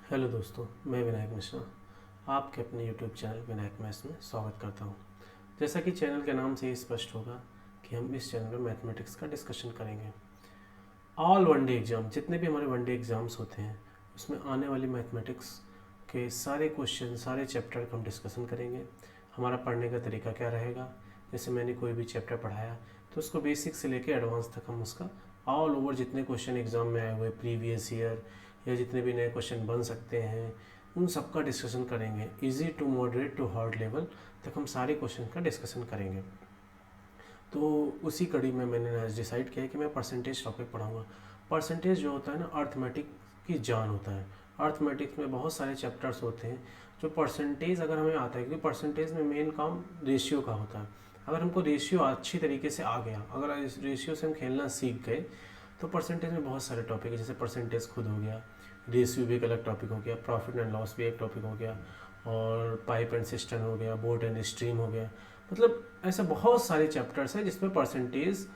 Hello दोस्तों, मैं विनायक मिश्रा आपके अपने यूट्यूब चैनल विनायक मैथ्स में स्वागत करता हूं। जैसा कि चैनल के नाम से ही स्पष्ट होगा कि हम इस चैनल में मैथमेटिक्स का डिस्कशन करेंगे। ऑल वनडे एग्ज़ाम, जितने भी हमारे वनडे एग्ज़ाम्स होते हैं उसमें आने वाली मैथमेटिक्स के सारे क्वेश्चन, सारे चैप्टर का हम डिस्कशन करेंगे। हमारा पढ़ने का तरीका क्या रहेगा, जैसे मैंने कोई भी चैप्टर पढ़ाया तो उसको बेसिक से लेकर एडवांस तक हम उसका ऑल ओवर जितने क्वेश्चन एग्ज़ाम में आए हुए प्रीवियस ईयर या जितने भी नए क्वेश्चन बन सकते हैं उन सब का डिस्कशन करेंगे। Easy to moderate to hard level तक हम सारे क्वेश्चन का डिस्कशन करेंगे। तो उसी कड़ी में मैंने आज डिसाइड किया कि मैं परसेंटेज टॉपिक पढ़ाऊँगा। परसेंटेज जो होता है ना, अर्थमेटिक की जान होता है। अर्थमेटिक्स में बहुत सारे चैप्टर्स होते हैं जो परसेंटेज अगर हमें आता है, क्योंकि परसेंटेज में मेन काम रेशियो का होता है। अगर हमको रेशियो अच्छी तरीके से आ गया, अगर इस रेशियो से हम खेलना सीख गए तो परसेंटेज में बहुत सारे टॉपिक है। जैसे परसेंटेज खुद हो गया, रेशियो भी एक अलग टॉपिक हो गया, प्रॉफिट एंड लॉस भी एक टॉपिक हो गया, और पाइप एंड सिस्टम हो गया, बोट एंड स्ट्रीम हो गया। मतलब ऐसे बहुत सारे चैप्टर्स हैं जिसमें परसेंटेज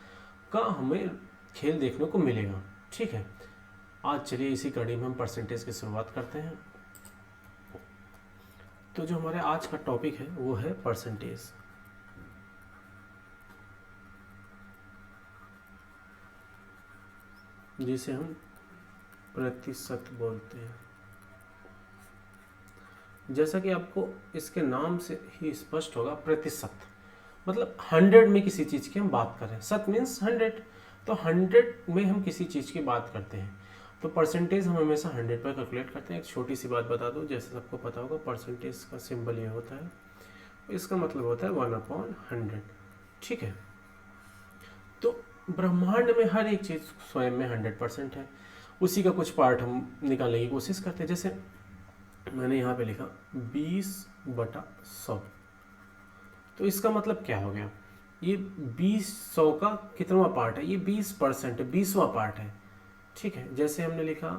का हमें खेल देखने को मिलेगा। ठीक है, आज चलिए इसी कड़ी में हम परसेंटेज की शुरुआत करते हैं। तो जो हमारे आज का टॉपिक है वो है परसेंटेज। जिसे हम प्रतिशत बोलते हैं। जैसा कि आपको इसके नाम से ही स्पष्ट होगा, प्रतिशत मतलब 100 में किसी चीज़ की हम बात कर रहे हैं। सत मीन्स 100, तो 100 में हम किसी चीज़ की बात करते हैं तो परसेंटेज हम हमेशा 100 पर कैलकुलेट करते हैं। एक छोटी सी बात बता दूं, जैसे सबको पता होगा परसेंटेज का सिंबल ये होता है, इसका मतलब होता है 1/100। ठीक है, तो ब्रह्मांड में हर एक चीज़ स्वयं में 100% है। उसी का कुछ पार्ट हम निकालने की कोशिश करते हैं। जैसे मैंने यहाँ पे लिखा 20/100, तो इसका मतलब क्या हो गया, ये 20/100 का कितवा पार्ट है, ये 20% है, 20वां पार्ट है। ठीक है, जैसे हमने लिखा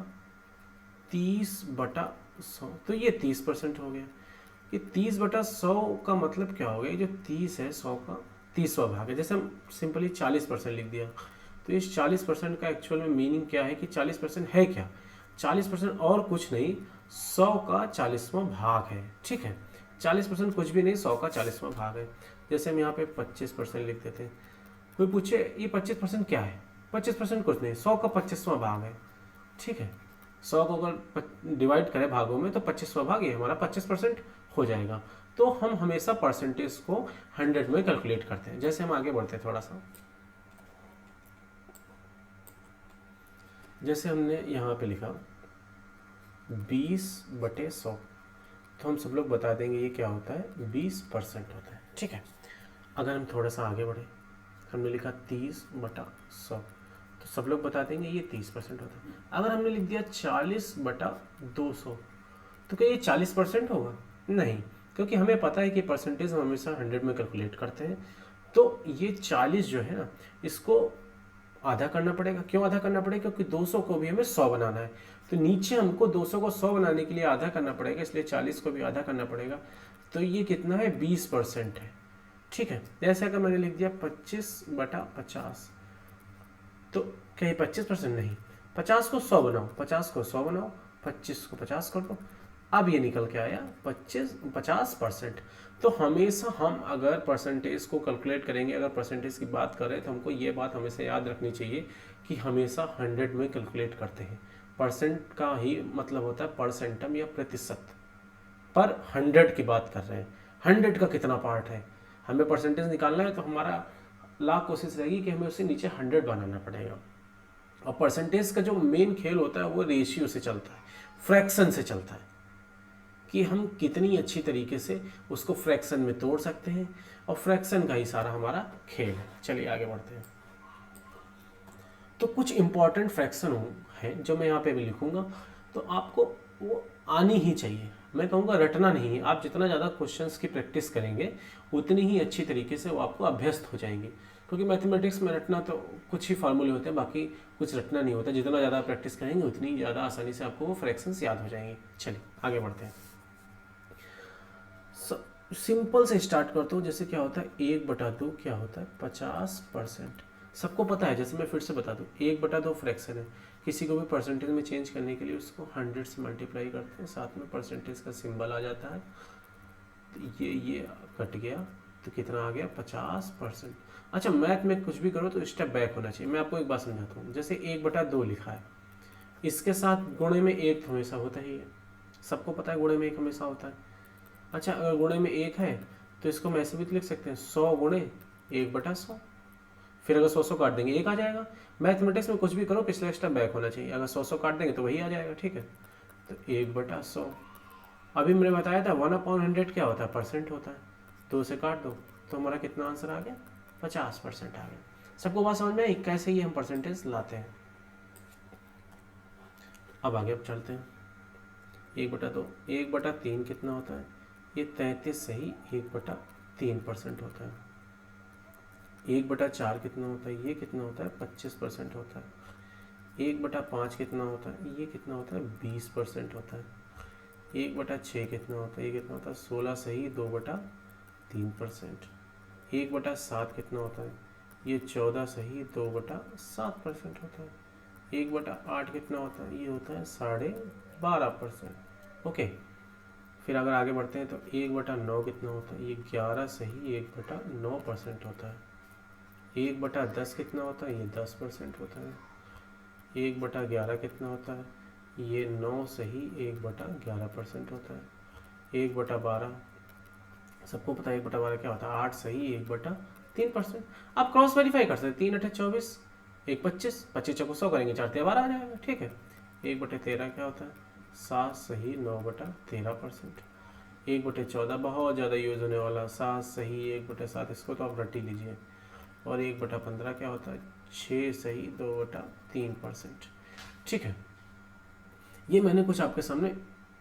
30/100, तो ये 30% हो गया। ये 30/100 का मतलब क्या हो गया, जो 30 है 100 का 30वां भाग है। जैसे हम सिंपली 40% लिख दिया, तो इस 40% का एक्चुअल में मीनिंग क्या है कि 40% है क्या, 40% और कुछ नहीं, 100 का 40वां भाग है। ठीक है, 40% कुछ भी नहीं, 100 का 40वां भाग है। जैसे हम यहाँ पे 25% लिख देते हैं। कोई पूछे ये 25% क्या है, 25% कुछ नहीं, 100 का 25वां भाग है। ठीक है, 100 को अगर डिवाइड करें भागों में तो 25वां भाग ये हमारा 25% हो जाएगा। तो हम हमेशा परसेंटेज को 100 में कैलकुलेट करते हैं। जैसे हम आगे बढ़ते हैं थोड़ा सा, जैसे हमने यहाँ पे लिखा 20/100, तो हम सब लोग बता देंगे ये क्या होता है, 20% होता है। ठीक है, अगर हम थोड़ा सा आगे बढ़े, हमने लिखा 30/100, तो सब लोग बता देंगे ये 30% होता है। अगर हमने लिख दिया 40/200, तो क्या ये 40% होगा? नहीं, क्योंकि हमें पता है कि परसेंटेज हम हमेशा 100 में कैलकुलेट करते हैं। तो ये 40 जो है ना, इसको आधा करना पड़ेगा। क्यों आधा करना पड़ेगा? क्योंकि 200 को भी हमें 100 बनाना है, तो नीचे हमको 200 को 100 बनाने के लिए आधा करना पड़ेगा, इसलिए 40 को भी आधा करना पड़ेगा। तो ये कितना है, 20% है। ठीक है, जैसे अगर मैंने लिख दिया 25/50, तो क्या ये 25% नहीं, 50 को 100 बनाओ, 50 को 100 बनाओ, 25 को 50 कर दो, अब ये निकल के आया 50%। तो हमेशा हम अगर परसेंटेज को कैलकुलेट करेंगे, अगर परसेंटेज की बात करें तो हमको ये बात हमेशा याद रखनी चाहिए कि हमेशा 100 में कैलकुलेट करते हैं। परसेंट का ही मतलब होता है परसेंटम या प्रतिशत, पर 100 की बात कर रहे हैं। 100 का कितना पार्ट है, हमें परसेंटेज निकालना है तो हमारा लाख कोशिश रहेगी कि हमें उसे नीचे 100 बनाना पड़ेगा। और परसेंटेज का जो मेन खेल होता है वो रेशियो से चलता है, फ्रैक्शन से चलता है, कि हम कितनी अच्छी तरीके से उसको फ्रैक्शन में तोड़ सकते हैं, और फ्रैक्शन का ही सारा हमारा खेल है। चलिए आगे बढ़ते हैं। तो कुछ इंपॉर्टेंट फ्रैक्शन हैं जो मैं यहाँ पे भी लिखूंगा, तो आपको वो आनी ही चाहिए। मैं कहूँगा रटना नहीं है, आप जितना ज़्यादा क्वेश्चंस की प्रैक्टिस करेंगे उतनी ही अच्छी तरीके से वो आपको अभ्यस्त हो जाएंगे। क्योंकि मैथमेटिक्स में रटना तो कुछ ही फार्मूले होते हैं, बाकी कुछ रटना नहीं होता। जितना ज़्यादा प्रैक्टिस करेंगे उतनी ज़्यादा आसानी से आपको वो फ्रैक्शंस याद हो जाएंगे। चलिए आगे बढ़ते हैं। सिंपल से स्टार्ट करता हूँ। जैसे क्या होता है, 1/2 क्या होता है, 50%। सबको पता है, जैसे मैं फिर से बता दूं, 1/2 फ्रैक्शन है, किसी को भी परसेंटेज में चेंज करने के लिए उसको 100 से मल्टीप्लाई करते हैं, साथ में परसेंटेज का सिंबल आ जाता है, तो ये कट गया, तो कितना आ गया 50%। अच्छा, मैथ में कुछ भी करो तो स्टेप बैक होना चाहिए। मैं आपको एक बात समझाता हूँ, जैसे 1/2 लिखा है, इसके साथ गुणे में 1 तो हमेशा होता ही है, सबको पता है गुणे में 1 हमेशा होता है। अच्छा, अगर गुणे में 1 है तो इसको हम ऐसे भी तो लिख सकते हैं 100 गुणे 1/100, फिर अगर 100 काट देंगे 1 आ जाएगा। मैथमेटिक्स में कुछ भी करो पिछला स्टेप बैक होना चाहिए, अगर 100 काट देंगे तो वही आ जाएगा, ठीक है। तो 1/100, अभी मैंने बताया था 1/100 क्या होता है, परसेंट होता है, तो उसे काट दो तो हमारा कितना आंसर आ गया, 50% आ गया। सबको बात समझ में आई कैसे ये हम परसेंटेज लाते हैं। अब आगे अब चलते हैं, 1/2, 1/3 कितना होता है, ये 33 सही 1/3% होता है। 1/4 कितना होता है, ये कितना होता है, 25% होता है। 1/5 कितना होता है, ये कितना होता है, 20% होता है। 1/6 कितना होता है, ये कितना होता है, 16 सही 2/3%। 1/7 कितना होता है, ये 14 सही 2/7% होता है। 1/8 कितना होता है, ये होता है 12.5%। ओके, फिर अगर आगे बढ़ते हैं तो 1/9 कितना होता है, ये 11 सही 1/9% होता है। 1/10 कितना होता है, ये 10% होता है। 1/11 कितना होता है, ये 9 सही 1/11% होता है। 1/12 सबको पता है, 1/12 क्या होता है, 8 सही 1/3%। आप क्रॉस वेरीफाई कर सकते हैं, 3 × 24 1 25, 25 चौको 100 करेंगे 4 × 12 आ जाएगा, ठीक है। 1/13 क्या होता है, 7 सही 9/13%। 1/14 बहुत ज़्यादा यूज़ होने वाला, 7 सही 1/7, इसको तो आप रट ही लीजिए। और 1/15 क्या होता है, 6 सही 2/3%, ठीक है। ये मैंने कुछ आपके सामने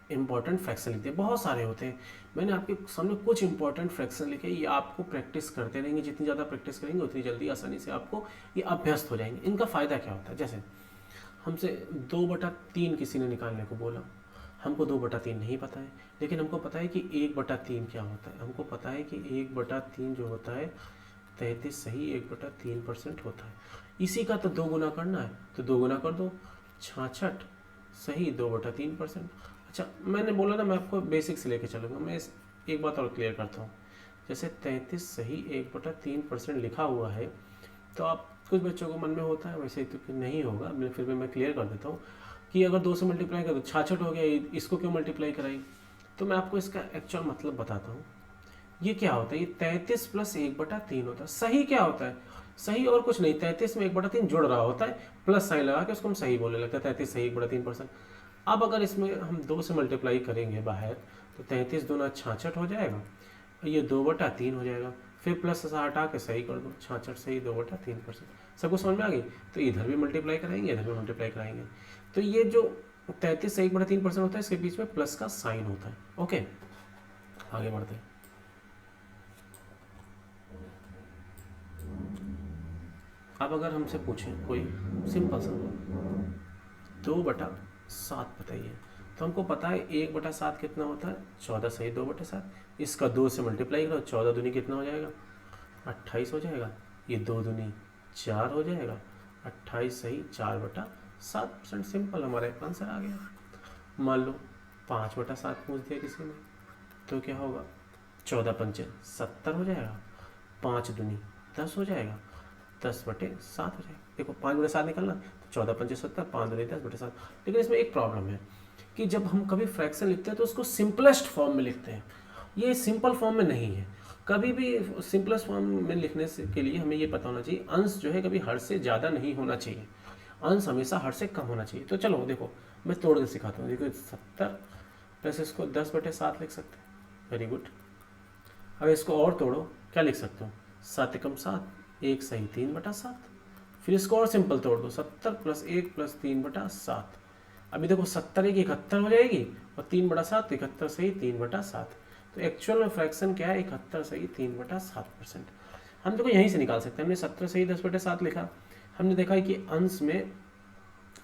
इंपॉर्टेंट फ्रैक्शन लिख दिए, बहुत सारे होते हैं, मैंने आपके सामने कुछ इंपॉर्टेंट फ्रैक्शन लिखे। ये आपको प्रैक्टिस करते रहेंगे, जितनी ज़्यादा प्रैक्टिस करेंगे उतनी जल्दी आसानी से आपको ये अभ्यस्त हो जाएंगे। इनका फ़ायदा क्या होता है, जैसे हमसे 2/3 किसी ने निकालने को बोला, हमको 2/3 नहीं पता है, लेकिन हमको पता है कि 1/3 क्या होता है। हमको पता है कि 1/3 जो होता है 33 सही 1/3% होता है। इसी का तो 2 गुना करना है, तो 2 गुना कर दो, 66 सही 2/3%। अच्छा, मैंने बोला ना मैं आपको बेसिक से लेके चलूँगा। मैं एक बात और क्लियर करता हूँ, जैसे 33 सही 1/3% लिखा हुआ है, तो आप कुछ बच्चों को मन में होता है, वैसे तो नहीं होगा, फिर भी मैं क्लियर कर देता हूँ कि अगर 2 से मल्टीप्लाई कर दो 66 हो गया, इसको क्यों मल्टीप्लाई कराई। तो मैं आपको इसका एक्चुअल मतलब बताता हूँ। ये क्या होता है, ये 33 + 1/3 होता है। सही क्या होता है, सही और कुछ नहीं, 33 में 1/3 जुड़ रहा होता है, प्लस साइन लगा के उसको हम सही बोलने लगता है, 33 सही 1/3%। अब अगर इसमें हम 2 से मल्टीप्लाई करेंगे बाहर, तो 33 दूना 66 हो जाएगा, ये 2/3 हो जाएगा, फिर प्लस से हटा के सही कर दो, 66 सही 2/3%। सबको समझ में आ गई। तो इधर भी मल्टीप्लाई कराएंगे, इधर भी मल्टीप्लाई कराएंगे, तो ये जो 33 से 1/3% होता है, इसके बीच में प्लस का साइन होता है। ओके, आगे बढ़ते हैं। अब अगर हमसे पूछें कोई सिंपल सा 2/7 बताइए, तो हमको पता है 1/7 कितना होता है, 14 सही 2/7। इसका 2 से मल्टीप्लाई करो, 14 दूनी कितना हो जाएगा, 28 हो जाएगा। ये 2 दूनी 4 हो जाएगा, 28 सही 4/7%। सिंपल, हमारा एक आंसर आ गया। मान लो 5/7 पूछ दिया किसी ने, तो क्या होगा, 14 पंचे 70 हो जाएगा, 5 दूनी 10 हो जाएगा, 10/7 हो जाएगा। देखो 5/7 निकलना, तो 14 पंचे 70, 5 दूनी 10/7। लेकिन इसमें एक प्रॉब्लम है कि जब हम कभी फ्रैक्शन लिखते हैं तो उसको सिंपलेस्ट फॉर्म में लिखते हैं, ये सिंपल फॉर्म में नहीं है। कभी भी सिंपलेस्ट फॉर्म में लिखने से के लिए हमें ये पता होना चाहिए, अंश जो है कभी हर से ज़्यादा नहीं होना चाहिए, अंश हमेशा हर से कम होना चाहिए। तो चलो देखो, मैं तोड़ के सिखाता हूँ। देखो 70 प्लस इसको 10/7 लिख सकते हैं, वेरी गुड। अब इसको और तोड़ो, क्या लिख सकते हो, 7 × 7, 1 सही 3/7। फिर इसको और सिंपल तोड़ दो, 70 + 1 + 3/7। अभी देखो 70 1 71 हो जाएगी, और 3/7 71 सही 3/7। तो एक्चुअल में फ्रैक्शन क्या है, 71 सही 3/7%। हम देखो यहीं से निकाल सकते हैं। हमने 70 सही 10/7 लिखा, हमने देखा है कि अंश में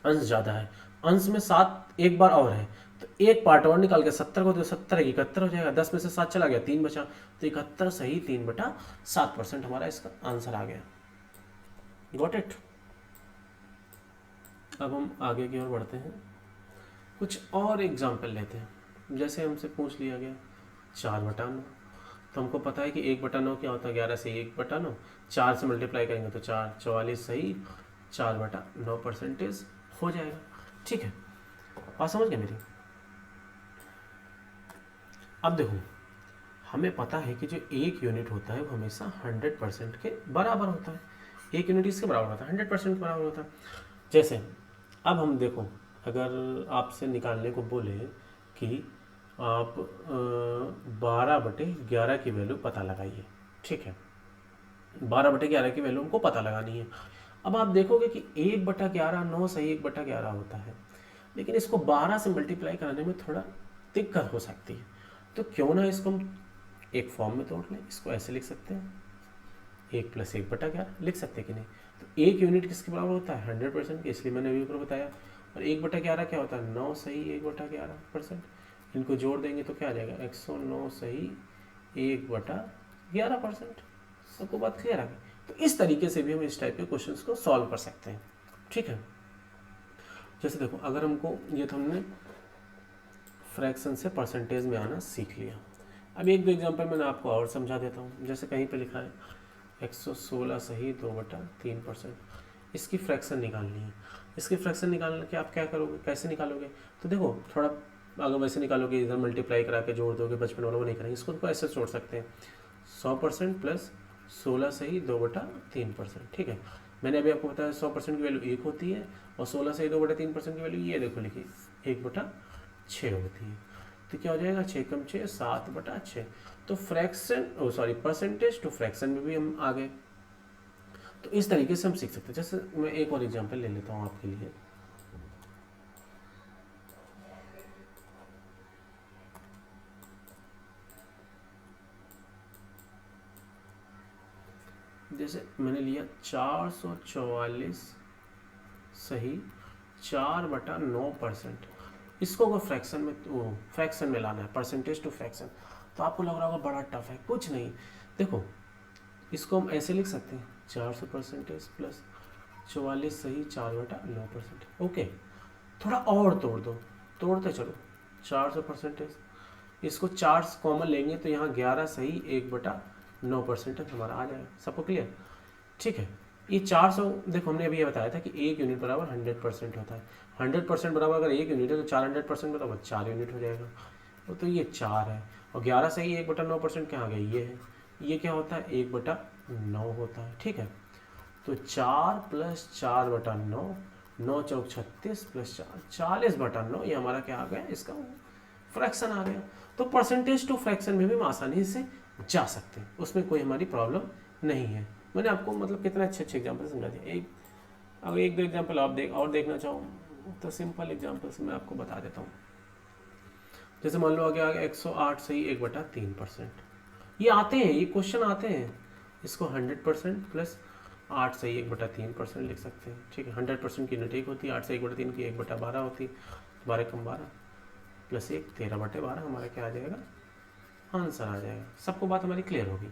अंश ज़्यादा है, अंश में 7 एक बार और है, तो एक पार्ट और निकाल के 70 को, तो 70 71 हो जाएगा, 10 में से 7 चला गया, 3 बचा, तो 71 सही 3/7% हमारा इसका आंसर आ गया। Got it. अब हम आगे की ओर बढ़ते हैं, कुछ और एग्जाम्पल लेते हैं। जैसे हमसे पूछ लिया गया 4/9, तो हमको पता है कि 1/9 क्या होता है, 11 से 1/9, 4 से मल्टीप्लाई करेंगे तो 4, 44 सही 4/9 परसेंटेज हो जाएगा। ठीक है, बात समझ गए मेरी। अब देखो, हमें पता है कि जो एक यूनिट होता है वो हमेशा 100% के बराबर होता है। एक यूनिट इसके बराबर होता है, 100% के बराबर होता है। जैसे अब हम देखो, अगर आपसे निकालने को बोले कि आप 12/11 की वैल्यू पता लगाइए, ठीक है, 12/11 की वैल्यू हमको पता लगानी है। अब आप देखोगे कि 1/11 9 सही 1/11 होता है, लेकिन इसको 12 से मल्टीप्लाई कराने में थोड़ा दिक्कत हो सकती है। तो क्यों ना इसको हम एक फॉर्म में तोड़ लें। इसको ऐसे लिख सकते हैं, 1 + 1/11 लिख सकते हैं कि नहीं। तो एक यूनिट किसके बराबर होता है, 100% के, इसलिए मैंने अभी ऊपर बताया। और 1/11 क्या होता है, 9 सही 1/11%। इनको जोड़ देंगे तो क्या आ जाएगा, 109 सही 1/11%। सबको बात क्लियर आ गई। तो इस तरीके से भी हम इस टाइप के क्वेश्चंस को सॉल्व कर सकते हैं। ठीक है, जैसे देखो, अगर हमको ये तो हमने फ्रैक्शन से परसेंटेज में आना सीख लिया। अब एक दो एग्जांपल मैंने आपको और समझा देता हूँ। जैसे कहीं पे लिखा है 116 सही 2/3%, इसकी फ्रैक्शन निकालनी है। इसकी फ्रैक्शन निकालने के आप क्या करोगे, कैसे निकालोगे, तो देखो थोड़ा अगर वैसे निकालोगे, इधर मल्टीप्लाई करा के जोड़ दोगे, बचपन वाला वो नहीं करेंगे, इसको तो ऐसे जोड़ सकते हैं, 100% + 16 सही 2/3%। ठीक है, मैंने अभी आपको बताया 100% की वैल्यू 1 होती है, और 16 सही 2/3% की वैल्यू ये देखो लिखी 1/6 होती है। तो क्या हो जाएगा, 6 × 6 7/6। तो परसेंटेज टू फ्रैक्शन में भी हम आ गए। तो इस तरीके से हम सीख सकते हैं। जैसे मैं एक और एग्जांपल ले लेता हूँ आपके लिए। जैसे मैंने लिया 444 सही 4/9%। इसको अगर फ्रैक्शन में लाना है, परसेंटेज टू फ्रैक्शन, तो आपको लग रहा होगा बड़ा टफ है। कुछ नहीं, देखो इसको हम ऐसे लिख सकते हैं, 400% + 44 सही 4/9%। ओके, थोड़ा और तोड़ दो, तोड़ते चलो, 400%, इसको 4 कॉमन लेंगे तो यहाँ 11 सही 1/9% हमारा आ जाएगा। सबको क्लियर? ठीक है, ये 400, देखो हमने अभी ये बताया था कि एक यूनिट बराबर 100% होता है। 100% बराबर अगर एक यूनिट है तो 400% बराबर 4 यूनिट हो जाएगा। तो ये 4 है, और 11 सही 1/9% क्या आ गया, ये है। ये क्या होता है, 1/9 होता है। ठीक है, तो 4 + 4/9, 9 चौक 36 + 4 40/9, ये हमारा क्या आ गया, इसका फ्रैक्शन आ गया। तो परसेंटेज टू फ्रैक्शन में भी हम आसानी से जा सकते हैं, उसमें कोई हमारी प्रॉब्लम नहीं है। मैंने आपको मतलब कितने अच्छे अच्छे एग्जाम्पल समझा दिए। अगर एक दो एग्जाम्पल आप देखना चाहो तो सिंपल एग्जाम्पल से मैं आपको बता देता हूँ। जैसे मान लो आगे 108 सही 1/3%। ये आते हैं, ये क्वेश्चन आते हैं। इसको 100% + 8 सही 1/3% लिख सकते हैं। ठीक है, 100% की यूनिट 1 होती है, 8 से 1/3 की 1/12 होती है, 12 × 12 + 1 13/12 हमारा क्या आ जाएगा, आंसर आ जाएगा। सबको बात हमारी क्लियर होगी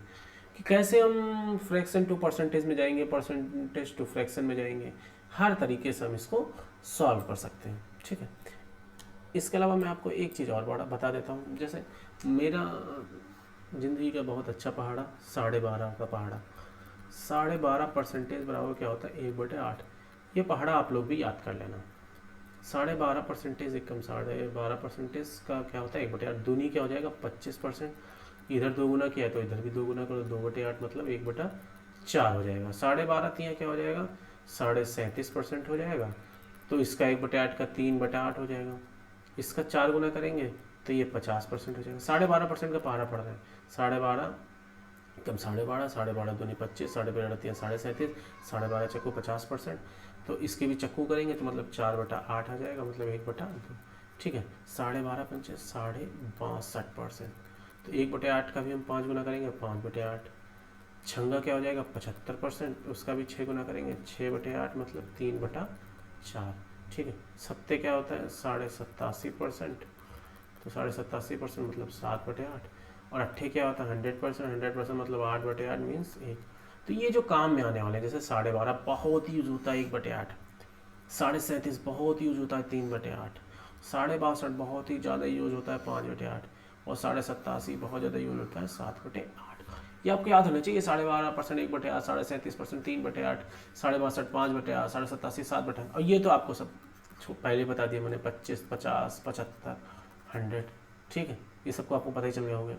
कि कैसे हम फ्रैक्शन टू परसेंटेज में जाएंगे, परसेंटेज टू फ्रैक्शन में जाएंगे, हर तरीके से हम इसको सॉल्व कर सकते हैं। ठीक है, इसके अलावा मैं आपको एक चीज़ और बड़ा बता देता हूँ। जैसे मेरा ज़िंदगी का बहुत अच्छा पहाड़ा 12.5 का पहाड़ा, 12.5% बराबर क्या होता है, 1/8। ये पहाड़ा आप लोग भी याद कर लेना। 12.5% एक कम 12.5% का क्या होता है, 1/8। दूनी क्या हो जाएगा, 25%। इधर 2 गुना किया है तो इधर भी 2 गुना करो, 2/8 मतलब 1/4 हो जाएगा। 12.5 तिया क्या हो जाएगा, 37.5% हो जाएगा। तो इसका 1/8 का 3/8 हो जाएगा। इसका 4 गुना करेंगे तो ये 50% हो जाएगा। 12.5% का पहाड़ा पड़ रहा है, 12.5 कम 12.5, 12.5 दूनी 25, 12.5 तिया 37, 12.5 चक्कू 50%। तो इसके भी चक्कू करेंगे तो मतलब 4/8 आ जाएगा, मतलब 1/2। ठीक है, 12.5 पंचे 62.5%। तो 1/8 का भी हम 5 गुना करेंगे, 5/8। छंगा क्या हो जाएगा, 75%, उसका भी 6 गुना करेंगे, 6/8 मतलब 3/4। ठीक है, सत्ते क्या होता है, 87.5%, तो 87.5% मतलब 7/8। और अट्ठे क्या होता है, 100%, 100% मतलब 8/8 मीन्स 1। तो ये जो काम में आने वाले हैं, जैसे 12.5 बहुत यूज होता है 1/8, 37.5 बहुत यूज होता है 3/8, 62.5 बहुत ही ज़्यादा यूज होता है 5/8, और 87.5 बहुत ज़्यादा यूज होता है 7/8। ये आपको याद होना चाहिए। 12.5% 1/8, 37.5% 3/8, 62.5 5/8, 87.5 7/8। और ये तो आपको सब पहले बता दिया मैंने, 25 50 75 100, ठीक है, ये सबको आपको पता ही चल गया होगा।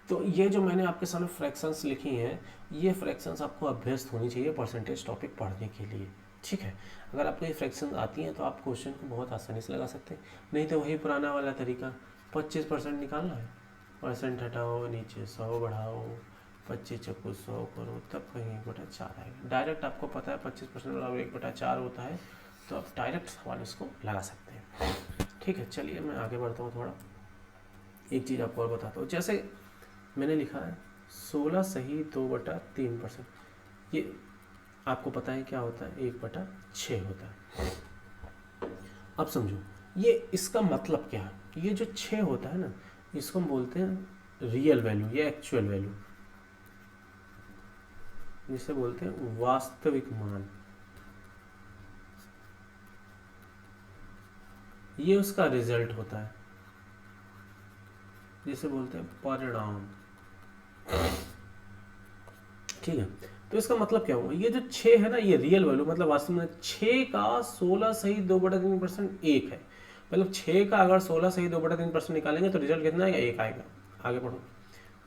तो ये जो मैंने आपके सामने फ्रैक्शंस लिखी हैं, ये फ्रैक्शंस आपको अभ्यस्त होनी चाहिए परसेंटेज टॉपिक पढ़ने के लिए, ठीक है। अगर आपको ये फ्रैक्शंस आती हैं तो आप क्वेश्चन को बहुत आसानी से लगा सकते हैं। नहीं तो वही पुराना वाला तरीका, 25% निकालना है, परसेंट हटाओ, नीचे 100 बढ़ाओ, 25 चक्कू 100 करो, तब कहीं 1/4 आएगा। डायरेक्ट आपको पता है 25% बढ़ाओ 1/4 होता है, तो आप डायरेक्ट सवाल इसको लगा सकते हैं, ठीक है। चलिए मैं आगे बढ़ता हूँ थोड़ा। एक चीज़ आपको और बताता हूँ, जैसे मैंने लिखा है 16 सही 2/3%, ये आपको पता है क्या होता है, 1/6 होता है। अब समझो ये इसका मतलब क्या है। ये जो 6 होता है ना, इसको हम बोलते हैं रियल वैल्यू या एक्चुअल वैल्यू, जिसे बोलते हैं वास्तविक मान। ये उसका रिजल्ट होता है, जिसे बोलते हैं परिणाम, ठीक है। तो इसका मतलब क्या हुआ, ये जो 6 है ना, ये रियल वैल्यू मतलब वास्तव में 6 का 16 सही 2/3% 1 है। मतलब 6 का अगर 16 सही 2/3% निकालेंगे तो रिजल्ट कितना आएगा, 1 आएगा। आगे बढ़ो,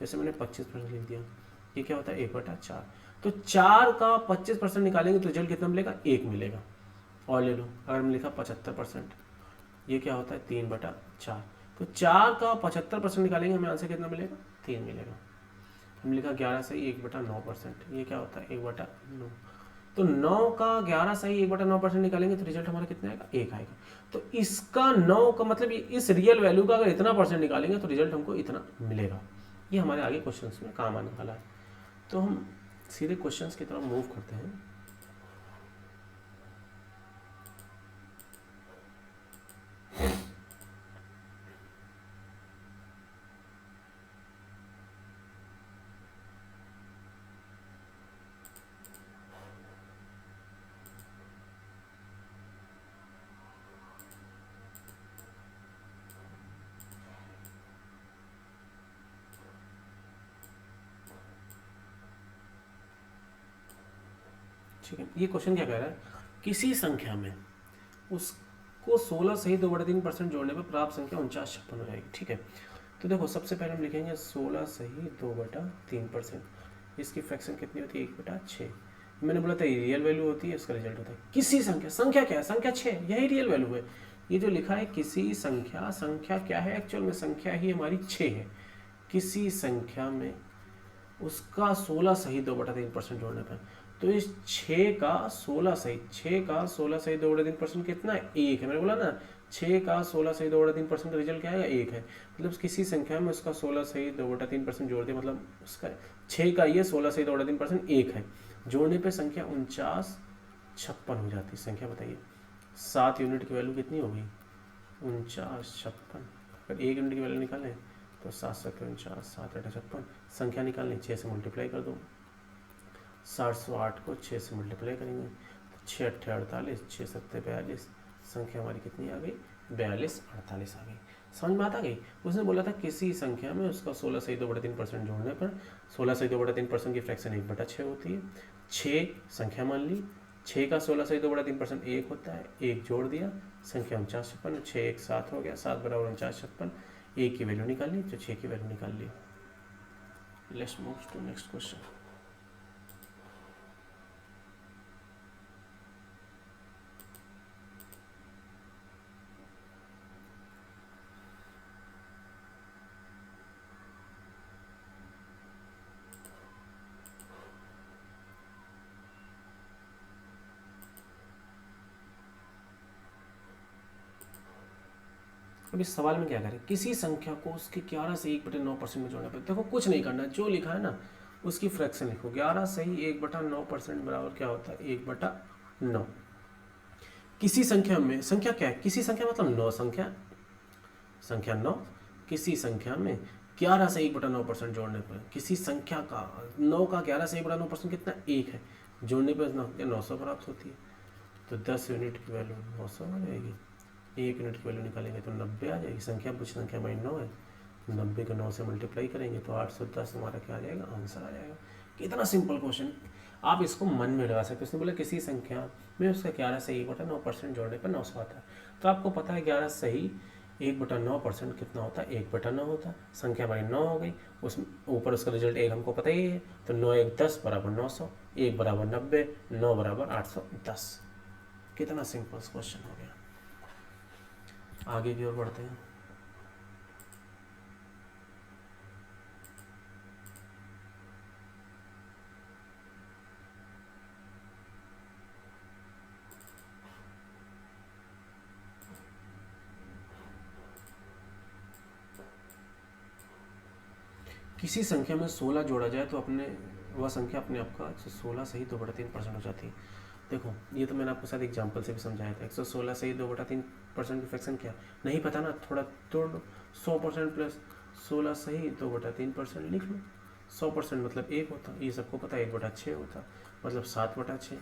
जैसे मैंने 25% लिख दिया, ये क्या होता है 1/4। तो 4 का 25% निकालेंगे तो रिजल्ट कितना मिलेगा, 1 मिलेगा। और ले लो, अगर मैंने लिखा 75%, ये क्या होता है 3/4। तो 4 का 75% निकालेंगे हमें आंसर कितना मिलेगा, 3 मिलेगा। हम लिखा 11 सही 1/9%, ये क्या होता है 1/9। तो 9 का 11 सही 1/9% निकालेंगे तो रिजल्ट हमारा कितना आएगा, 1 आएगा। तो इसका 9 का मतलब ये इस रियल वैल्यू का अगर इतना परसेंट निकालेंगे तो रिजल्ट हमको इतना मिलेगा। ये हमारे आगे क्वेश्चंस में काम आने वाला है। तो हम सीधे क्वेश्चंस की तरफ मूव करते हैं। ठीक है, ये क्वेश्चन क्या कह रहा है, किसी संख्या में उसको 16 सही 2/3% जोड़ने पर प्राप्त संख्या 4956 हो जाएगी, ठीक है। तो देखो सबसे पहले हम लिखेंगे 16 सही 2/3%, इसकी फ्रैक्शन कितनी होती है 1/6। मैंने बोला था ये रियल वैल्यू होती है, इसका रिजल्ट होता है किसी संख्या, संख्या क्या है, संख्या 6, यही रियल वैल्यू है। ये जो लिखा है किसी संख्या, संख्या क्या है एक्चुअल में, संख्या ही हमारी 6 है। किसी संख्या में उसका 16 सही 2/3% जोड़ने पर, तो इस 6 का 16 सही 2/3% कितना है, 1 है। मैंने बोला ना 6 का 16 सही 2/3% का रिजल्ट क्या है, 1 है। मतलब किसी संख्या में उसका 16 सही 2/3% जोड़ दिया, मतलब उसका 6 का ये 16 सही 2/3% 1 है। जोड़ने पे संख्या 4956 हो जाती है। संख्या बताइए, 7 यूनिट की वैल्यू कितनी होगी, 4956। अगर 1 यूनिट की वैल्यू निकालें तो 7 7 49, 7 8 56। संख्या निकालनी, 6 से मल्टीप्लाई कर दो, 708 को 6 से मल्टीप्लाई करेंगे, 6 8 48, 6 7 42, संख्या हमारी कितनी आ गई, 42 48 आ गई। समझ में आ गई। उसने बोला था किसी संख्या में उसका 16 सही 2/3% जोड़ने पर 16 सही 2/3% की फ्रैक्शन 1/6 होती है। 6 संख्या मान ली, 6 का 16 सही 2/3% 1 होता है, 1 जोड़ दिया, संख्या 4956, 6 1 7 हो गया, 7 = 4956। 1 की वैल्यू निकालनी तो 6 की वैल्यू निकाल ली। Let's move to next question. अब इस सवाल में क्या करें, किसी संख्या को उसके 11 से 1/9% में जोड़ना पड़ता है। देखो कुछ नहीं करना, जो लिखा है ना उसकी फ्रैक्शन लिखो। 11 सही 1/9% बराबर क्या होता है, 1/9। किसी संख्या में, संख्या क्या है, किसी संख्या मतलब 9 संख्या, संख्या 9, किसी संख्या में 11 से 1/9% जोड़ने पर किसी संख्या का 9 का 11 से 1/9% कितना 1 है, जोड़ने पर 900 प्राप्त होती है। तो 10 यूनिट की वैल्यू 900 आ जाएगी, 1 यूनिट की वैल्यू निकालेंगे तो 90 आ जाएगी। संख्या कुछ संख्या हमारी 9 है, 90 को 9 से मल्टीप्लाई करेंगे तो 810 हमारा क्या आ जाएगा, आंसर आ जाएगा। कितना सिंपल क्वेश्चन, आप इसको मन में लगा सकते हो। उसने बोला किसी संख्या में उसका 11 से 1/9% जोड़ने पर 900 आता है, तो आपको पता है 11 सही 1/9% कितना होता है, 1/9 होता है। संख्या हमारी 9 हो गई, उस ऊपर उसका रिजल्ट 1 हमको पता ही है, तो 9 1 10 बराबर 900, 1 बराबर 90, 9 बराबर 810। कितना सिंपल क्वेश्चन हो गया। आगे की ओर बढ़ते हैं। किसी संख्या में 16 जोड़ा जाए तो अपने वह संख्या अपने आप का 116 सही 2/3% हो जाती है। देखो ये तो मैंने आपको शायद एग्जाम्पल से भी समझाया था। 116 सही 2/3% की फ्रैक्शन क्या नहीं पता ना, थोड़ा तोड़ लो। 100% प्लस 16 सही 2/3% लिख लो। 100% मतलब 1 होता, ये सबको पता है 1/6 होता, मतलब 7/6।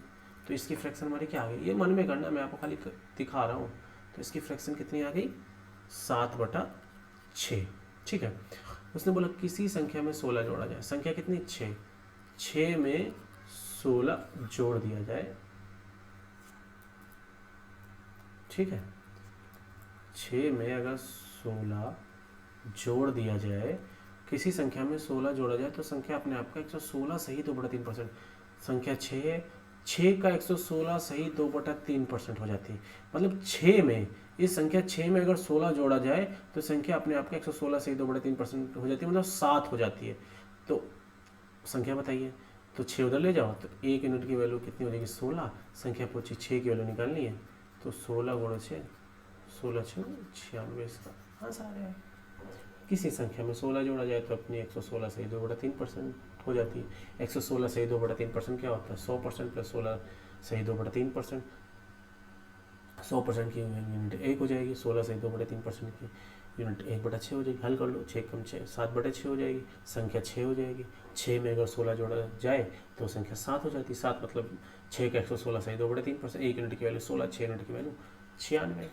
तो इसकी फ्रैक्शन हमारी क्या आ गई, ये मन में करना, मैं आपको खाली दिखा रहा हूँ। तो इसकी फ्रैक्शन कितनी आ गई, 7/6। ठीक है। उसने बोला किसी संख्या में 16 जोड़ा जाए, संख्या कितनी 6, 6 में 16 जोड़ दिया जाए। ठीक है, 6 में अगर 16 जोड़ दिया जाए, किसी संख्या में 16 जोड़ा जाए तो संख्या अपने आप का 116 सही 2/3%। संख्या 6 है, 6 का 116 सही 2/3% हो जाती है। मतलब 6 में, इस संख्या 6 में अगर 16 जोड़ा जाए तो संख्या अपने आप का 116 सही 2/3% हो जाती है, मतलब 7 हो जाती है। तो संख्या बताइए, तो 6 उधर ले जाओ तो 1 यूनिट की वैल्यू कितनी हो जाएगी, 16। संख्या पूछी 6 की वैल्यू निकालनी है, तो 16 गुणा 6, 16 6 96, इसका आंसर आ जाएगा। किसी संख्या में 16 जोड़ा जाए तो अपनी 116 सही 2/3% हो जाती है। 116 सही 2/3% क्या होता है, 100% प्लस 16 सही 2/3%। 100% की यूनिट 1 हो जाएगी, 16 सही 2/3% की यूनिट 1/6 हो जाएगी। हल कर लो, 6 कम 6 7/6 हो जाएगी, संख्या 6 हो जाएगी। 6 में अगर 16 जोड़ा जाए तो संख्या 7 हो जाती है। 7 मतलब 6 का 116 सही 2/3%, 1 यूनिट की वैल्यू 16, 6 यूनिट की वैल्यू 96।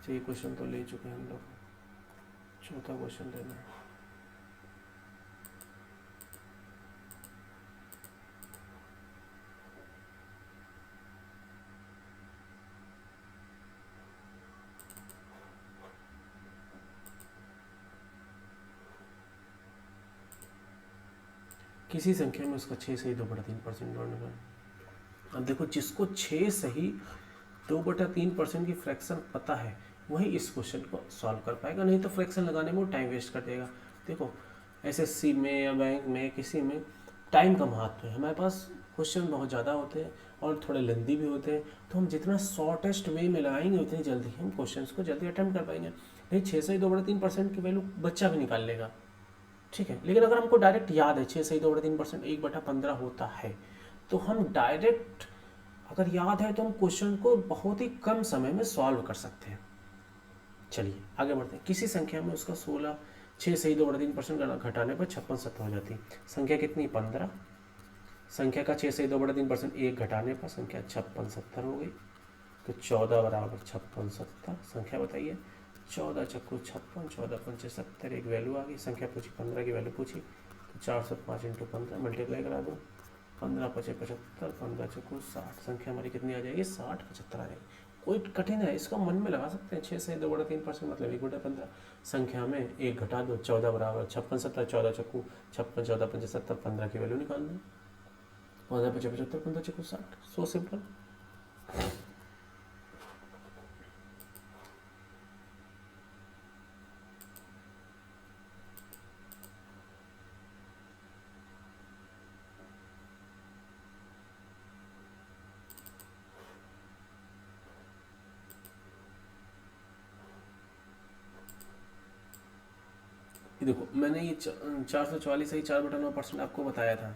ये क्वेश्चन तो ले चुके हैं हम लोग, चौथा क्वेश्चन लेना है। किसी संख्या में उसका 6 सही 2/3% जोड़ने पर, अब देखो जिसको 6 सही 2/3% की फ्रैक्शन पता है वही इस क्वेश्चन को सॉल्व कर पाएगा, नहीं तो फ्रैक्शन लगाने में वो टाइम वेस्ट कर देगा। देखो एसएससी में या बैंक में किसी में टाइम का महत्व है, हमारे पास क्वेश्चन बहुत ज़्यादा होते हैं और थोड़े लेंदी भी होते हैं, तो हम जितना शॉर्टेस्ट वे में लगाएंगे उतनी जल्दी हम क्वेश्चन को जल्दी अटेम्प्ट कर पाएंगे। नहीं 6 सही 2/3% की वैल्यू बच्चा भी निकाल लेगा, ठीक है। लेकिन अगर हमको डायरेक्ट याद है 6 सही 2/3% 1/15 होता है, तो हम डायरेक्ट अगर याद है तो हम क्वेश्चन को बहुत ही कम समय में सॉल्व कर सकते हैं। चलिए आगे बढ़ते हैं। किसी संख्या में उसका 16 6 सही 2/3% घटाने पर 56 70 हो जाती है। संख्या कितनी 15, संख्या का 6 सही 2/3% 1 घटाने पर संख्या 56 70 हो गई। तो 14 बराबर 56 70, संख्या बताइए। 14 चक्कू 56, 14 पंचे 70, एक वैल्यू आ गई। संख्या पूछी 15 की वैल्यू पूछी, तो 405 इंटू 15 मल्टीप्लाई करा दो, 15 पचे 75, 15 चक्कू 60, संख्या हमारी कितनी आ जाएगी 60 75 आ जाएगी। कोई कठिन है, इसको मन में लगा सकते हैं। 6 से 2/3% मतलब 1/15, संख्या में 1 घटा दो, 14 बराबर 56 70, 14 चक्कू 56, 14 पंचे 70, 15 की वैल्यू निकाल दो, 15 पचे 75, 15 चक्कू 60। So simple. देखो मैंने ये 444 सही 4/9% आपको बताया था।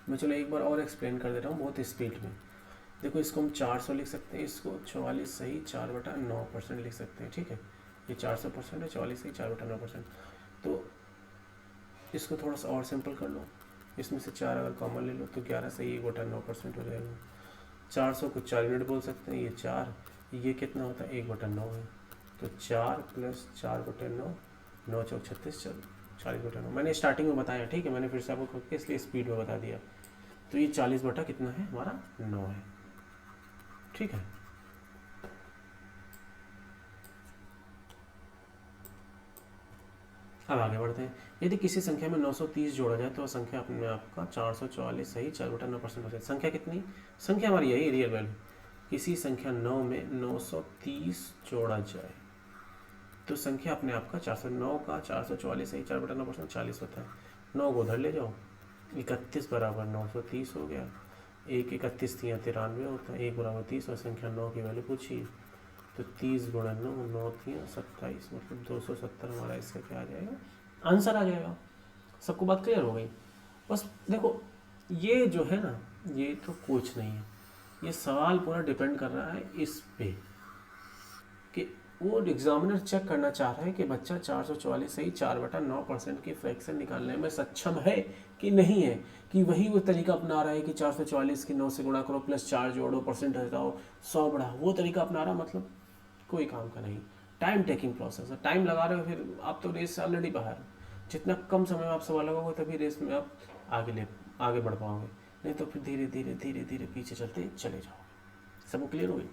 मैं चलो एक बार और एक्सप्लेन कर दे रहा हूँ बहुत स्पीड में। देखो इसको हम 400 लिख सकते हैं, इसको 44 सही 4/9% लिख सकते हैं। ठीक है, ये 400% है, 44 सही 4/9%। तो इसको थोड़ा सा और सिंपल कर लो, इसमें से 4 अगर कॉमन ले लो तो 11 सही 1/9% हो जाएगा। 400 को 4 यूनिट बोल सकते हैं, ये 4, ये कितना होता है 1/9 है। तो 4 + 4/9, 9 चौक 36, चलो 40/9 मैंने स्टार्टिंग में बताया। ठीक है, मैंने फिर से आपको करके इसलिए स्पीड में बता दिया। तो ये 40 बटा कितना है हमारा 9 है। ठीक है, अब आगे बढ़ते हैं। यदि किसी संख्या में 930 जोड़ा जाए तो संख्या अपने आप का 444 सही 4/9% हो जाए। संख्या कितनी, संख्या हमारी यही रियल वैल्यू। किसी संख्या 9 में 930 जोड़ा जाए तो संख्या अपने आप का 409 का 444 सही 4/9% 40 होता है। 9 को उधर ले जाओ, 31 बराबर 930 हो गया। 1 31 थी 93 होता है, 1 बराबर 30 और संख्या 9 की वैल्यू पूछी तो 30 × 9, 9 थी 27, मतलब 270 हमारा इसका क्या आ जाएगा, आंसर आ जाएगा। सबको बात क्लियर हो गई। बस देखो ये जो है ना, ये तो कुछ नहीं है, ये सवाल पूरा डिपेंड कर रहा है इस पे कि वो एग्जामिनर चेक करना चाह रहा है कि बच्चा 444 सही 4/9% की फ्रैक्शन निकालने में सक्षम है कि नहीं है, कि वही वो तरीका अपना रहा है कि 444 की 9 से गुणा करो प्लस 4 जोड़ो परसेंट हटाओ 100 बढ़ाओ, वो तरीका अपना रहा, मतलब कोई काम का नहीं। टाइम टेकिंग प्रोसेस है, टाइम लगा रहे हो, फिर आप तो रेस से ऑलरेडी बाहर। जितना कम समय में आप सवाल लगाओगे तभी रेस में आप आगे बढ़ पाओगे, नहीं तो फिर धीरे धीरे धीरे धीरे पीछे चलते चले जाओगे। सबको क्लियर हो गई?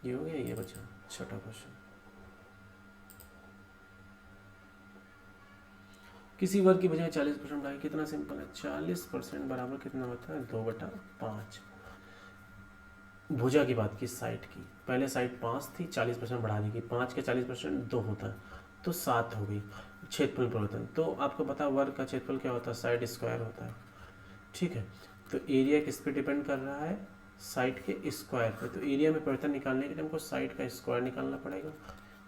ये हो गया, ये बचा छठा क्वेश्चन। किसी वर्ग की बजाय 40% बढ़ाए, कितना सिंपल है। 40% बराबर कितना होता है 2/5। भुजा की बात की, साइड की, पहले साइड 5 थी 40% बढ़ा दी गई, 5 के 40% 2 होता है तो 7 हो गई। क्षेत्रफल परिवर्तन, तो आपको पता वर्ग का क्षेत्रफल क्या होता है, साइड स्क्वायर होता है। ठीक है, तो एरिया किस पे डिपेंड कर रहा है, साइड के स्क्वायर पे। तो एरिया में परिवर्तन निकालने के लिए हमको साइड का स्क्वायर निकालना पड़ेगा।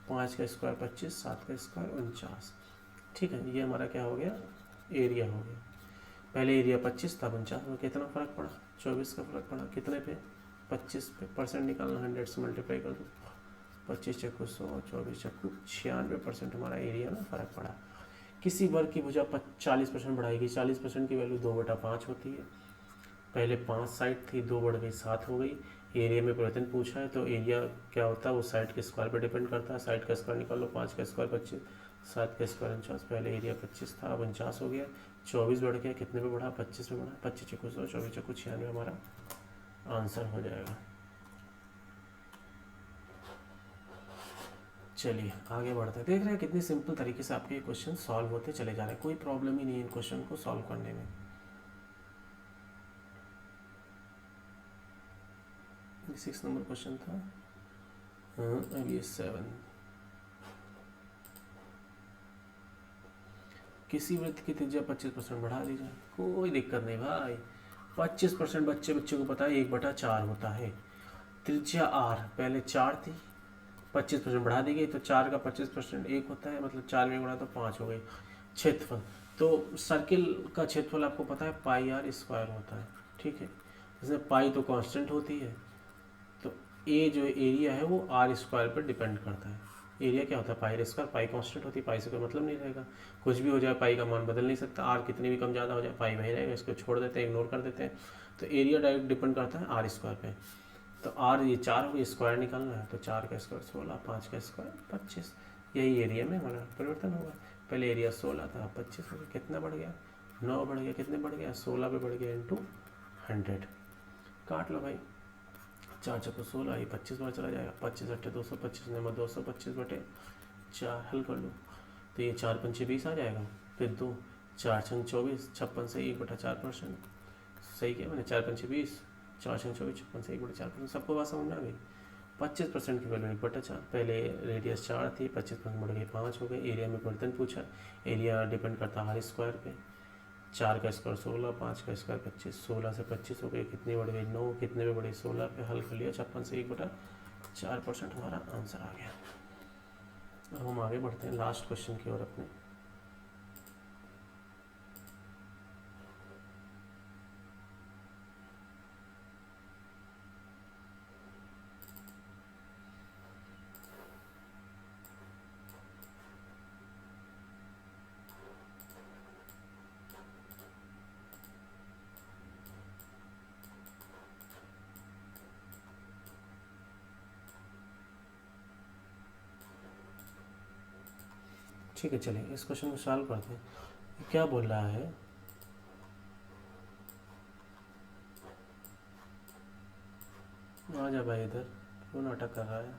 5 का स्क्वायर 25, 7 का स्क्वायर 49। ठीक है, ये हमारा क्या हो गया, एरिया हो गया। पहले एरिया 25 था 49 में कितना फ़र्क पड़ा, 24 का फ़र्क पड़ा। कितने पे, 25 पे। परसेंट निकालना, 100 से मल्टीप्लाई कर दो, 25 × 100, 24 × 96% हमारा एरिया में फ़र्क पड़ा। किसी वर्ग की भुजा 40% बढ़ाएगी, 40% की वैल्यू 2/5 होती है। पहले 5 साइड थी, 2 बढ़ गई 7 हो गई। एरिया में परिवर्तन पूछा है तो एरिया क्या होता है, वो साइड के स्क्वायर पर डिपेंड करता है। साइड का स्क्वायर निकाल लो, 5 का स्क्वायर 25, 7 का स्क्वायर 49। पहले एरिया 25 था, अब 49 हो गया। 24 बढ़ गया, कितने पे बढ़ा, 25 में बढ़ा। 25 × 100, 24 × 96 हमारा आंसर हो जाएगा। चलिए आगे बढ़ते हैं। देख रहे हैं कितनी सिंपल तरीके से आपके ये क्वेश्चन सॉल्व होते चले जा रहे हैं, कोई प्रॉब्लम ही नहीं है इन क्वेश्चन को सॉल्व करने में। 6 नंबर क्वेश्चन था, अब ये 7। किसी वृत्त की त्रिज्या 25% बढ़ा दी जाए, कोई दिक्कत नहीं भाई। 25% बच्चे को पता है 1/4 होता है। त्रिज्या r पहले 4 थी, 25% बढ़ा दी गई तो 4 का 25% 1 होता है, मतलब 4 में गुणा तो 5 हो गई। क्षेत्रफल, तो सर्किल का क्षेत्रफल आपको पता है πr² होता है। ठीक है, इसमें पाई तो कांस्टेंट होती है, तो ए जो एरिया है वो r² पर डिपेंड करता है। एरिया क्या होता है πr², पाई कांस्टेंट होती है, पाई से कोई मतलब नहीं रहेगा, कुछ भी हो जाए पाई का मान बदल नहीं सकता। आर कितनी भी कम ज़्यादा हो जाए पाई वही रहेगा, इसको छोड़ देते हैं, इग्नोर कर देते हैं। तो एरिया डायरेक्ट डिपेंड करता है r² पे। तो r ये 4 हो, स्क्वायर निकालना है तो 4 का स्क्वायर 16, 5 का स्क्वायर 25, यही एरिया में हमारा परिवर्तन होगा। पहले एरिया 16 था, 25 हो गया, कितना बढ़ गया 9 बढ़ गया, कितने बढ़ गया 16 पे बढ़ गया इंटू 100। काट लो भाई, 4 × 16, ये 25 बार चला जाएगा, 25 × 8 225, नंबर 225/4 हल कर लो तो ये 4 × 5 20 आ जाएगा। फिर 2, 4 × 24 56 से 1/4%। सही क्या मैंने, 4 × 5 20, 4 × 24 56 से 1/4%। सबको बात समझ में आ गई। 25% की वैल्यू 1/4, पहले रेडियस 4 थी, 25% बढ़ गई 5 हो गई। एरिया में परिवर्तन पूछा, एरिया डिपेंड करता है R² पे। 4 का स्क्वायर 16, 5 का स्क्वायर 25, 16 से 25 हो गई, कितनी बढ़ गई 9, कितने में बढ़ी 16 पे, हल कर लिया 56 से 1/4% हमारा आंसर आ गया। अब हम आगे बढ़ते हैं लास्ट क्वेश्चन की ओर अपने। ठीक है, चलिए इस क्वेश्चन को सॉल्व करते हैं। क्या बोल रहा है, आ जा भाई इधर, क्यों नाटक कर रहा है।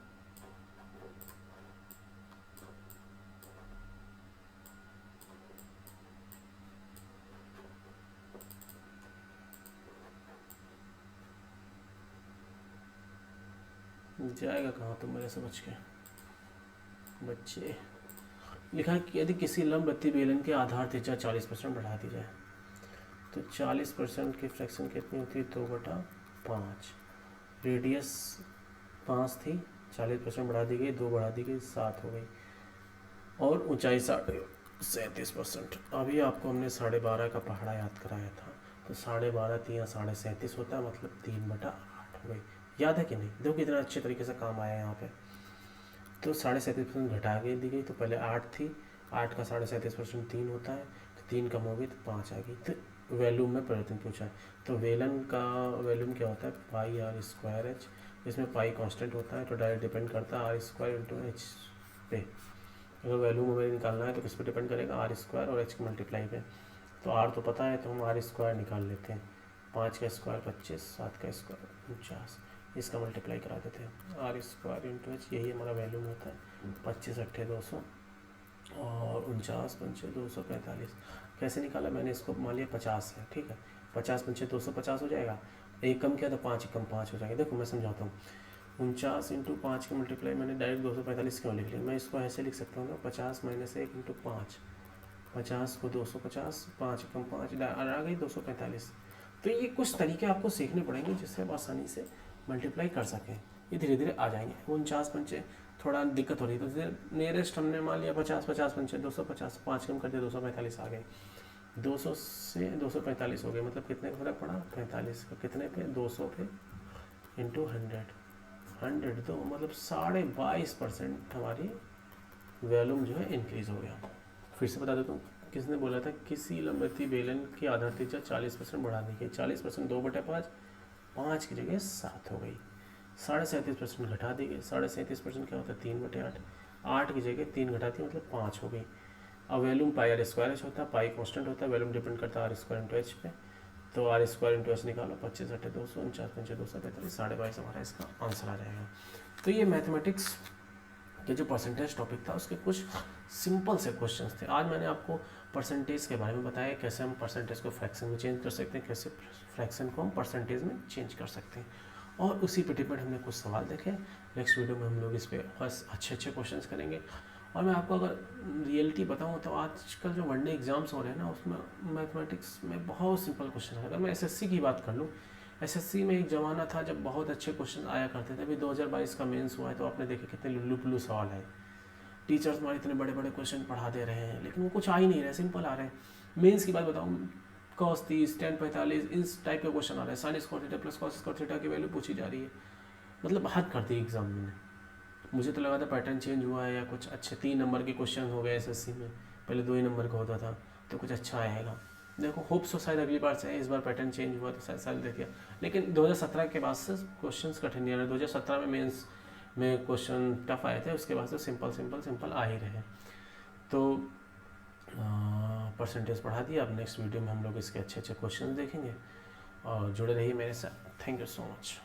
जाएगा कहाँ तुम मेरे से बच के बच्चे। लिखा है कि यदि किसी लंबवती बेलन के आधार त्रिज्या 40% बढ़ा दी जाए तो 40% की फ्रैक्शन कितनी होती है, 2/5। रेडियस 5 थी, 40% बढ़ा दी गई, 2 बढ़ा दी गई, 7 हो गई, और ऊंचाई 37%। अभी आपको हमने 12.5 का पहाड़ा याद कराया था, तो 12.5 3 37.5 होता है, मतलब 3/8 हो गई। याद है कि नहीं, देखो कितना अच्छे तरीके से काम आया यहाँ पे। तो 37.5% घटा के दी गई, तो पहले 8 थी, 8 का 37.5% 3 होता है, तो 3 कम हो गई तो 5 आ गई। तो वैल्यूम में परिवर्तन पूछा है, तो वेलन का वैल्यूम क्या होता है, πr²h। इसमें पाई कांस्टेंट होता है, तो डायरेक्ट डिपेंड करता है r² × h पे। अगर वैल्यूम हमें निकालना है तो किस पे डिपेंड करेगा, r² और h के मल्टीप्लाई पे। तो r तो पता है, तो हम r² निकाल लेते हैं। 5 का स्क्वायर 25, 7 का स्क्वायर 49, इसका मल्टीप्लाई करा देते हैं, r² × h, यही हमारा वैल्यूम होता है। 25 × 8 200 और 49 × 5 245। कैसे निकाला मैंने, इसको मान लिया 50 है, ठीक है, 50 × 5 250 हो जाएगा, एक कम किया तो 5 कम 5 हो जाएगा। देखो मैं समझाता हूँ, 49 × 5 का मल्टीप्लाई मैंने डायरेक्ट 245 क्यों लिख लिया, मैं इसको ऐसे लिख सकता हूँ ना, 50 - 1 × 5, 50 को 250, 5 कम 5 आ गई 245। तो ये कुछ तरीके आपको सीखने पड़ेंगे जिससे आप आसानी से मल्टीप्लाई कर सकें, ये धीरे धीरे आ जाएंगे। 49 पंचे थोड़ा दिक्कत हो रही है, तो नियरेस्ट हमने मान लिया 50, 50 पंचे 250, 5 कम कर दिया 245 आ गए, 200 से 245 हो गए, मतलब कितने का फर्क पड़ा, 45 का, कितने पे, 200 पे इंटू 100 तो मतलब 22.5% हमारी वैल्यूम जो है इंक्रीज हो गया। फिर से बता देता हूँ, किसने बोला था, किसी लंबवती बेलन की आधार त्रिज्या 40% बढ़ा दी गई, 40% 2/5, 5 की जगह 7 हो गई। 37.5% घटा दी गई, 37.5% क्या होता है, 3/8, 8 की जगह 3 घटा दी मतलब 5 हो गई। अब वैल्यूम πr² होता है, पाई कांस्टेंट होता है, वैल्यूम डिपेंड करता है r² × h पे, तो r² × h निकालो, 25 × 8 200, 49 × 5 245, 22.5 हमारा इसका आंसर आ जाएगा। तो ये मैथमेटिक्स के जो परसेंटेज टॉपिक था उसके कुछ सिंपल से क्वेश्चंस थे। आज मैंने आपको परसेंटेज के बारे में बताया, कैसे हम परसेंटेज को फ्रैक्शन में चेंज कर सकते हैं, कैसे फ्रैक्शन को हम परसेंटेज में चेंज कर सकते हैं, और उसी पे डिपेंड हमने कुछ सवाल देखे। नेक्स्ट वीडियो में हम लोग इस पर बस अच्छे क्वेश्चंस करेंगे। और मैं आपको अगर रियलिटी बताऊं तो आजकल जो वनडे एग्जाम्स हो रहे हैं ना, उसमें मैथमेटिक्स में बहुत सिंपल क्वेश्चन है। अगर मैं एसएससी की बात कर लूँ, एसएससी में एक ज़माना था जब बहुत अच्छे क्वेश्चन आया करते थे। अभी 2022 का मेंस हुआ है, तो आपने देखे कितने लुल्लू पुल्लू सवाल है। टीचर्स हमारे इतने बड़े बड़े क्वेश्चन पढ़ा दे रहे हैं, लेकिन वो कुछ आ ही नहीं रहे, सिंपल आ रहे हैं। मेंस की बात बताऊँ, cos 30, tan 45, इस टाइप के क्वेश्चन आ रहे हैं। sin square theta plus cos square theta की वैल्यू पूछी जा रही है, मतलब हद कर दी एग्जाम में। मुझे तो लगा था पैटर्न चेंज हुआ है या कुछ अच्छे 3 नंबर के क्वेश्चन हो गए एसएससी में, पहले 2 ही नंबर का होता था, तो कुछ अच्छा आएगा। देखो होप्स तो शायद अगली बार से, इस बार पैटर्न चेंज हुआ तो शायद साल देखिए। लेकिन 2017 के बाद से क्वेश्चन कठिन नहीं आ रहे। 2017 में मेंस में क्वेश्चन टफ आए थे, उसके बाद से सिंपल आ ही रहे। तो परसेंटेज पढ़ा दिया। अब नेक्स्ट वीडियो में हम लोग इसके अच्छे क्वेश्चन देखेंगे, और जुड़े रहिए मेरे साथ। Thank you so much.